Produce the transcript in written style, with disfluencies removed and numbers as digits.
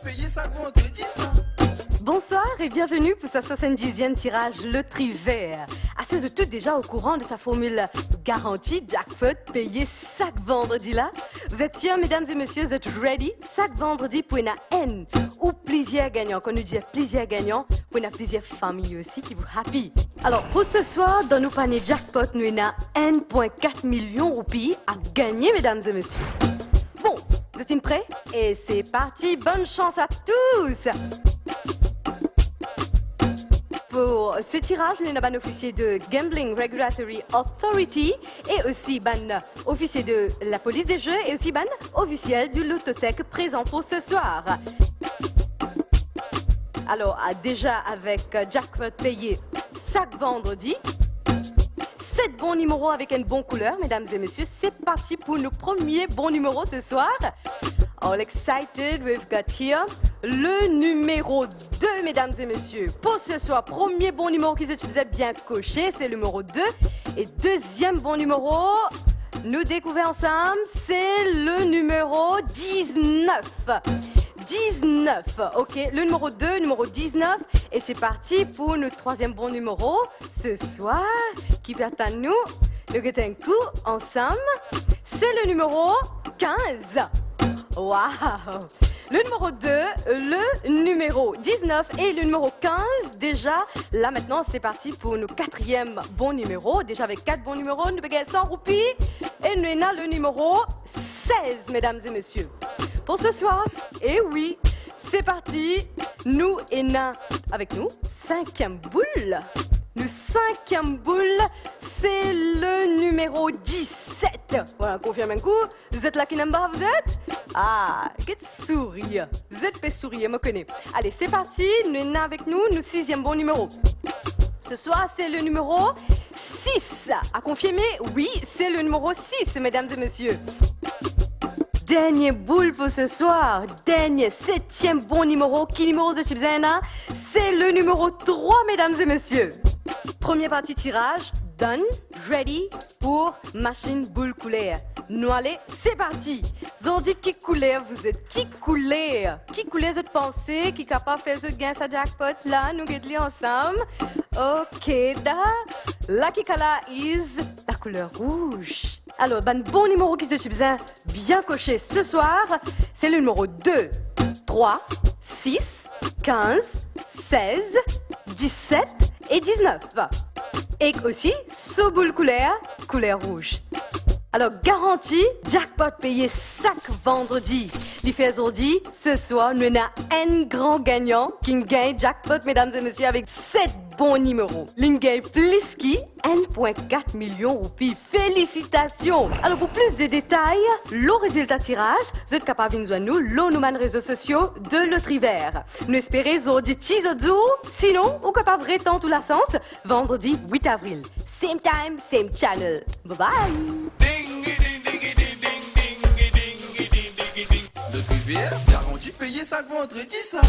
payer ça vendredi ça. Bonsoir et bienvenue pour sa 70e tirage loterie vert. Assez de tout déjà au courant de sa formule garantie jackpot payé chaque vendredi là. Vous êtes sûrs, mesdames et messieurs, vous êtes ready? Chaque vendredi pour une N ou plusieurs gagnants. Quand nous disons plusieurs gagnants, pour une plusieurs familles aussi qui vous happy. Alors pour ce soir, dans nos paniers jackpot, nous avons 1,4 million de roupies à gagner, mesdames et messieurs. Bon, vous êtes prêts? Et c'est parti, bonne chance à tous! Pour ce tirage, nous avons un officier de Gambling Regulatory Authority et aussi un officier de la police des jeux et aussi un officiel du Lotothèque présent pour ce soir. Alors, déjà avec jackpot payé chaque vendredi, 7 bons numéros avec une bonne couleur, mesdames et messieurs. C'est parti pour nos premiers bons numéros ce soir. All excited, we've got here le numéro 2, mesdames et messieurs. Pour ce soir, premier bon numéro qui se faisait bien coché, c'est le numéro 2. Et deuxième bon numéro, nous découvrons ensemble, c'est le numéro 19. 19, ok, le numéro 2, numéro 19. Et c'est parti pour notre troisième bon numéro ce soir, qui perd à nous. Le un coup ensemble, c'est le numéro 15. Waouh! Le numéro 2, le numéro 19 et le numéro 15. Déjà, là maintenant, c'est parti pour nos quatrième bon numéro. Déjà avec 4 bons numéros, nous avons 100 roupies. Et nous avons le numéro 16, mesdames et messieurs. Pour ce soir, et oui, c'est parti. Nous avons avec nous 5e boule. Le 5e boule, c'est le numéro 17. Voilà, confirme un coup. Vous êtes là qui n'aime pas, vous êtes? Ah, quel sourire. Vous êtes fait sourire, me connais. Allez, c'est parti. Nous avons avec nous le 6e bon numéro. Ce soir, c'est le numéro 6. À confirmer, oui, c'est le numéro 6, mesdames et messieurs. Dernier boule pour ce soir. Dernier, 7e bon numéro. Qui numéro de Chipzena? C'est le numéro 3, mesdames et messieurs. Premier partie tirage, done, ready pour machine boule couleur. Nous allez, c'est parti. Zordi qui couleur, vous êtes qui couleur? Qui couleur cette pensée, qui est capable de faire ce gain sa jackpot là, nous guettons ensemble. Ok, da. Lucky color is la couleur rouge. Alors, ben bon numéro qui se bien coché ce soir, c'est le numéro 2, 3, 6, 15, 16, 17 et 19. Et aussi, sous boule couleur rouge. Alors, garantie, jackpot payé chaque vendredi. L'effet aujourd'hui, ce soir, nous avons un grand gagnant qui gagne jackpot, mesdames et messieurs, avec 7 bons numéros. Il gagne plus qui 1,4 million de roupies. Félicitations! Alors, pour plus de détails, le résultat tirage, vous êtes capable de nous joindre nous réseaux sociaux de Loterie Vert. Nous espérons aujourd'hui sinon, ou capable de tout la sens, vendredi 8 avril. Same time, same channel. Bye bye! Le Trivière, garantie payer ça vendredi ça.